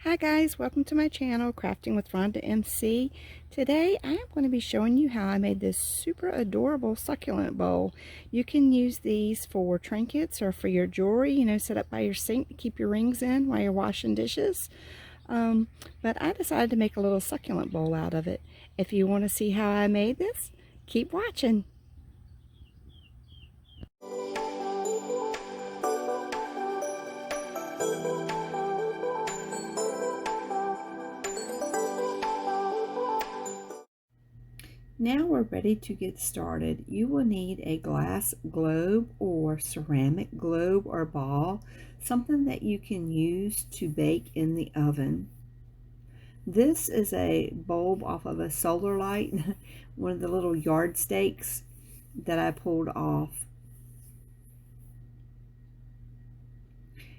Hi guys, welcome to my channel, Crafting with Ronda Mc. Today I am going to be showing you how I made this super adorable succulent bowl. You can use these for trinkets or for your jewelry, set up by your sink to keep your rings in while you're washing dishes. But I decided to make a little succulent bowl out of it. If you want to see how I made this, keep watching. Now we're ready to get started. You will need a glass globe or ceramic globe or ball, something that you can use to bake in the oven. This is a bulb off of a solar light, one of the little yard stakes that I pulled off.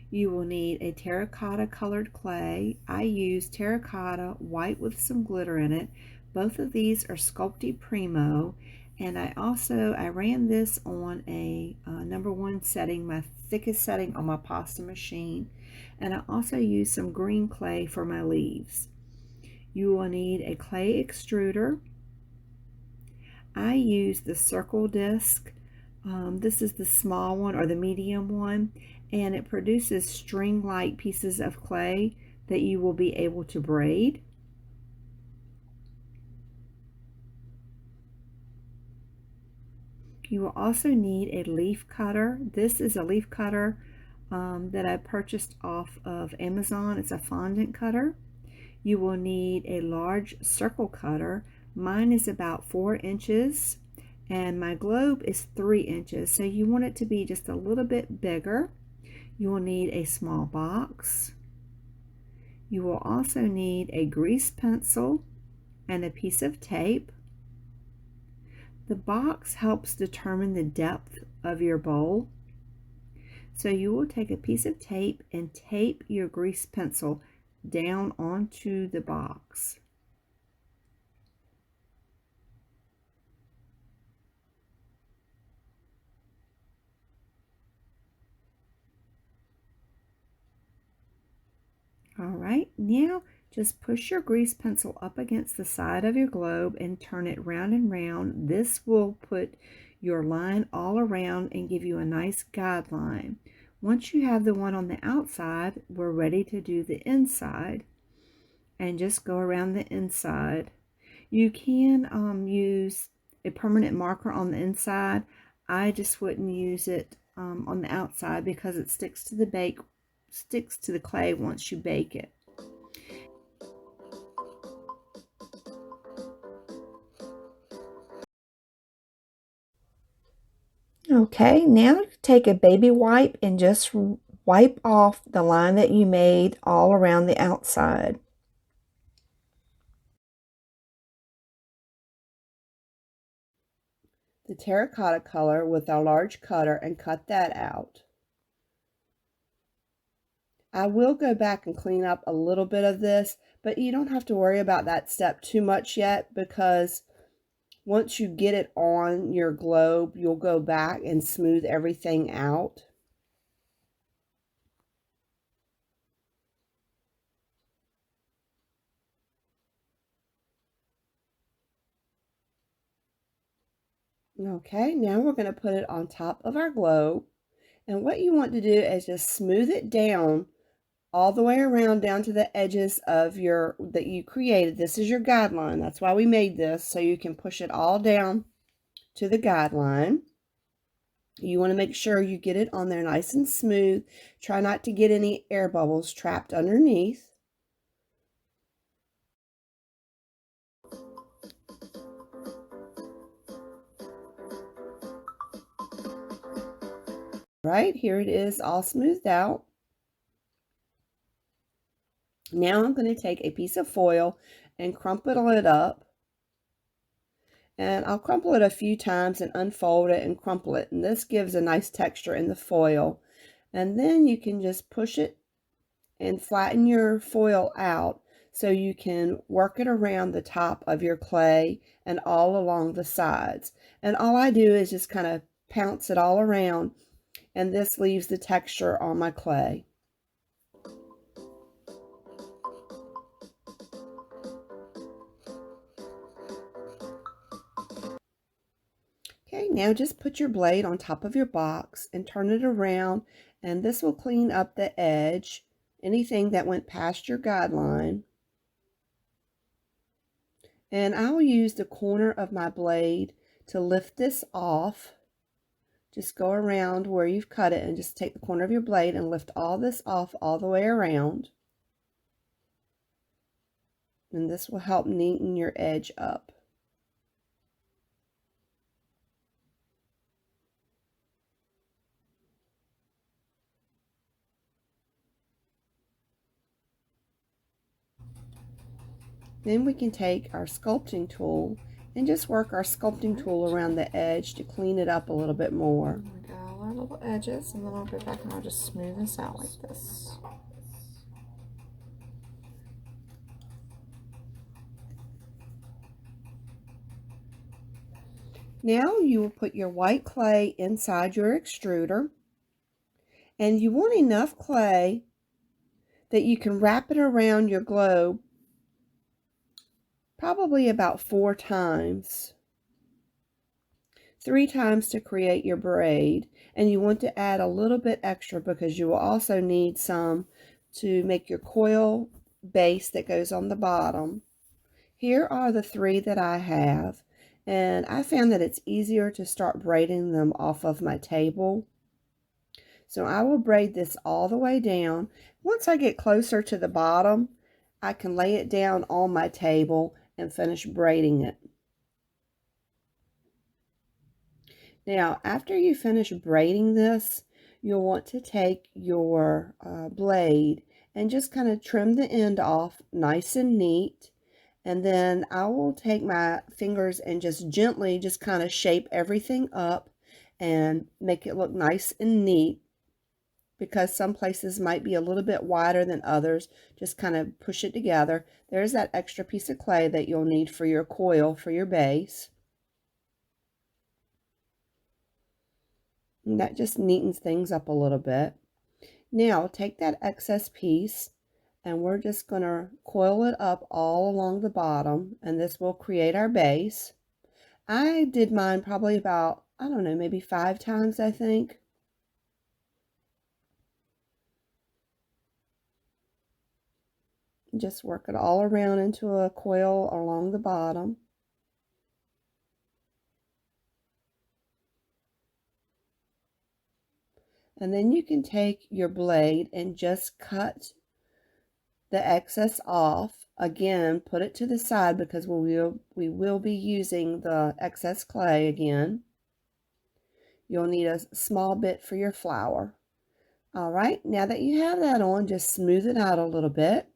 You will need a terracotta colored clay. I use terracotta white with some glitter in it. Both of these are Sculpey Premo, and I ran this on a #1 setting, my thickest setting on my pasta machine, and I also used some green clay for my leaves. You will need a clay extruder. I use the circle disc. This is the small one or the medium one, and it produces string-like pieces of clay that you will be able to braid. You will also need a leaf cutter. This is a leaf cutter that I purchased off of Amazon. It's a fondant cutter. You will need a large circle cutter. Mine is about 4 inches and my globe is 3 inches, so you want it to be just a little bit bigger. You will need a small box. You will also need a grease pencil and a piece of tape. The box helps determine the depth of your bowl. So you will take a piece of tape and tape your grease pencil down onto the box. All right, now just push your grease pencil up against the side of your globe and turn it round and round. This will put your line all around and give you a nice guideline. Once you have the one on the outside, we're ready to do the inside. And just go around the inside. You can use a permanent marker on the inside. I just wouldn't use it on the outside because it sticks to the clay once you bake it. Okay, now take a baby wipe and just wipe off the line that you made all around the outside. The terracotta color with a large cutter and cut that out. I will go back and clean up a little bit of this, but you don't have to worry about that step too much yet, because once you get it on your globe, you'll go back and smooth everything out. Okay, now we're going to put it on top of our globe. And what you want to do is just smooth it down all the way around down to the edges of that you created. This is your guideline. That's why we made this, so you can push it all down to the guideline. You want to make sure you get it on there nice and smooth. Try not to get any air bubbles trapped underneath. Right, here it is all smoothed out. Now I'm going to take a piece of foil and crumple it up. And I'll crumple it a few times and unfold it and crumple it. And this gives a nice texture in the foil. And then you can just push it and flatten your foil out so you can work it around the top of your clay and all along the sides. And all I do is just kind of pounce it all around, and this leaves the texture on my clay. now just put your blade on top of your box and turn it around, and this will clean up the edge, anything that went past your guideline. And I'll use the corner of my blade to lift this off. Just go around where you've cut it and just take the corner of your blade and lift all this off all the way around. And this will help neaten your edge up. Then we can take our sculpting tool and just work our sculpting tool around the edge to clean it up a little bit more. We got all our little edges, and then I'll go back and I'll just smooth this out like this. Now you will put your white clay inside your extruder, and you want enough clay that you can wrap it around your globe probably about 4 times. 3 times to create your braid, and you want to add a little bit extra because you will also need some to make your coil base that goes on the bottom. Here are the 3 that I have, and I found that it's easier to start braiding them off of my table. So I will braid this all the way down. Once I get closer to the bottom, I can lay it down on my table and finish braiding it. Now, after you finish braiding this, you'll want to take your blade and just kind of trim the end off nice and neat. And then I will take my fingers and just gently just kind of shape everything up and make it look nice and neat, because some places might be a little bit wider than others. Just kind of push it together. There's that extra piece of clay that you'll need for your coil for your base. And that just neatens things up a little bit. Now take that excess piece and we're just going to coil it up all along the bottom, and this will create our base. I did mine probably about, I don't know, maybe 5 times, I think. Just work it all around into a coil along the bottom. And then you can take your blade and just cut the excess off. Again, put it to the side because we will be using the excess clay again. You'll need a small bit for your flower. All right, now that you have that on, just smooth it out a little bit.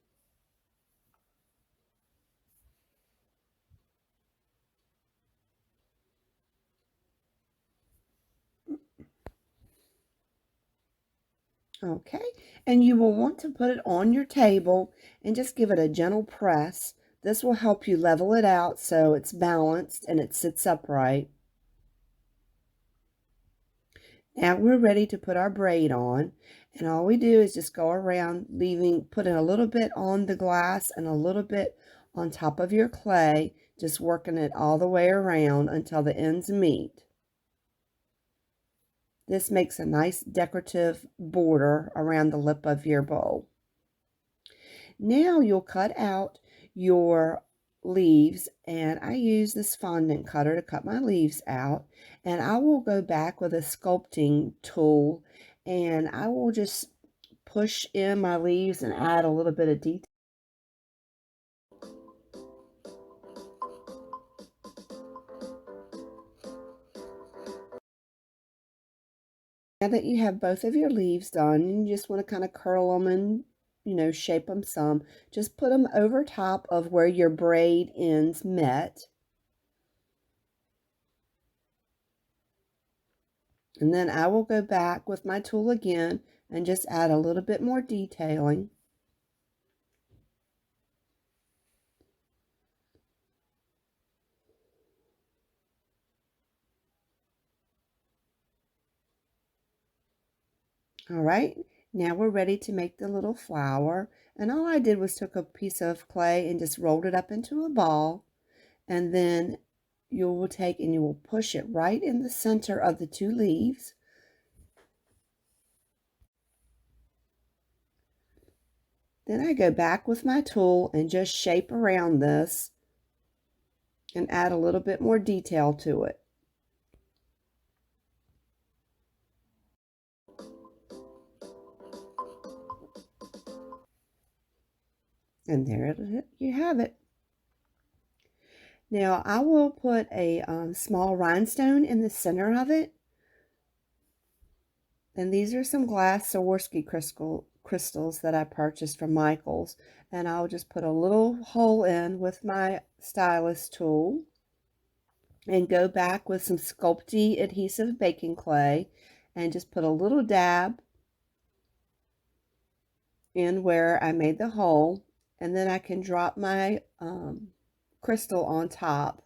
Okay, and you will want to put it on your table and just give it a gentle press. This will help you level it out so it's balanced and it sits upright. Now we're ready to put our braid on, and all we do is just go around putting a little bit on the glass and a little bit on top of your clay, just working it all the way around until the ends meet. This makes a nice decorative border around the lip of your bowl. Now you'll cut out your leaves, and I use this fondant cutter to cut my leaves out, and I will go back with a sculpting tool and I will just push in my leaves and add a little bit of detail. Now that you have both of your leaves done, you just want to kind of curl them and, shape them some. Just put them over top of where your braid ends met. And then I will go back with my tool again and just add a little bit more detailing. All right, now we're ready to make the little flower. And all I did was took a piece of clay and just rolled it up into a ball. And then you will take and you will push it right in the center of the 2 leaves. Then I go back with my tool and just shape around this and add a little bit more detail to it. And there you have it. Now I will put a small rhinestone in the center of it. And these are some glass Swarovski crystals that I purchased from Michael's. And I'll just put a little hole in with my stylus tool. And go back with some Sculpey adhesive baking clay. And just put a little dab in where I made the hole. And then I can drop my crystal on top.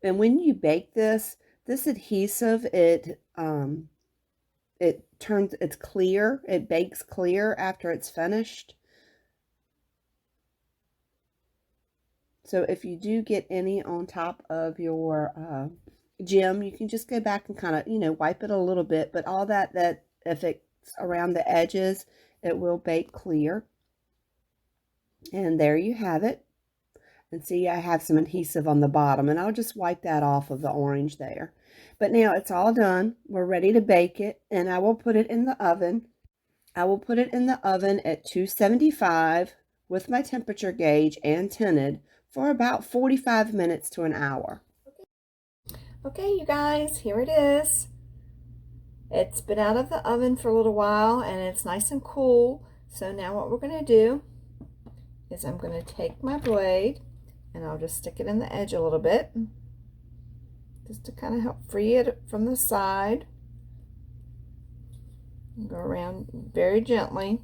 And when you bake this adhesive, it's clear. It bakes clear after it's finished. So if you do get any on top of your gem, you can just go back and kind of, wipe it a little bit. But all that if it's around the edges, it will bake clear. And there you have it. And see, I have some adhesive on the bottom, and I'll just wipe that off of the orange there. But now it's all done. We're ready to bake it, and I will put it in the oven. I will put it in the oven at 275 with my temperature gauge and tinted for about 45 minutes to an hour. Okay, you guys, here it is. It's been out of the oven for a little while, and it's nice and cool. So now what we're going to do is I'm going to take my blade and I'll just stick it in the edge a little bit just to kind of help free it from the side. And go around very gently.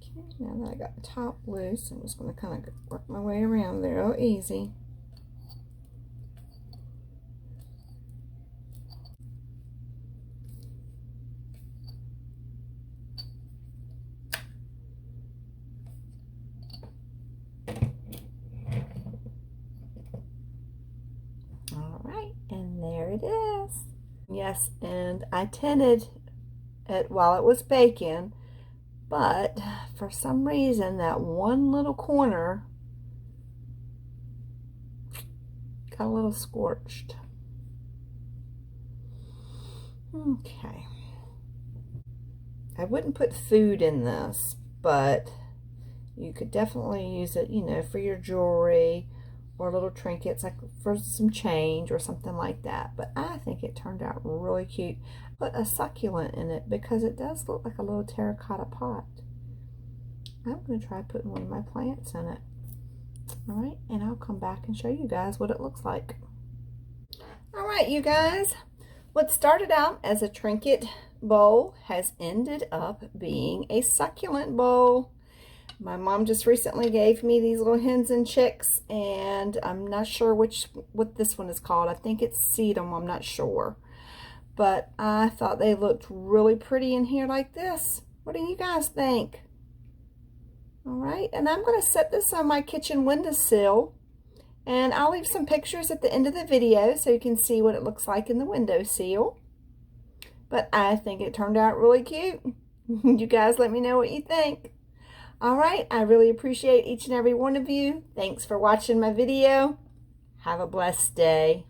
Okay, now that I got the top loose, I'm just going to kind of work my way around there real easy. And there it is. Yes, and I tinted it while it was baking, but for some reason that one little corner got a little scorched. Okay. I wouldn't put food in this, but you could definitely use it, for your jewelry or little trinkets, like for some change or something like that. But I think it turned out really cute. Put a succulent in it because it does look like a little terracotta pot. I'm going to try putting one of my plants in it. All right, and I'll come back and show you guys what it looks like. All right, you guys, what started out as a trinket bowl has ended up being a succulent bowl. My mom just recently gave me these little hens and chicks, and I'm not sure what this one is called. I think it's sedum, I'm not sure. But I thought they looked really pretty in here like this. What do you guys think? All right, and I'm going to set this on my kitchen windowsill, and I'll leave some pictures at the end of the video so you can see what it looks like in the windowsill. But I think it turned out really cute. You guys let me know what you think. All right, I really appreciate each and every one of you. Thanks for watching my video. Have a blessed day.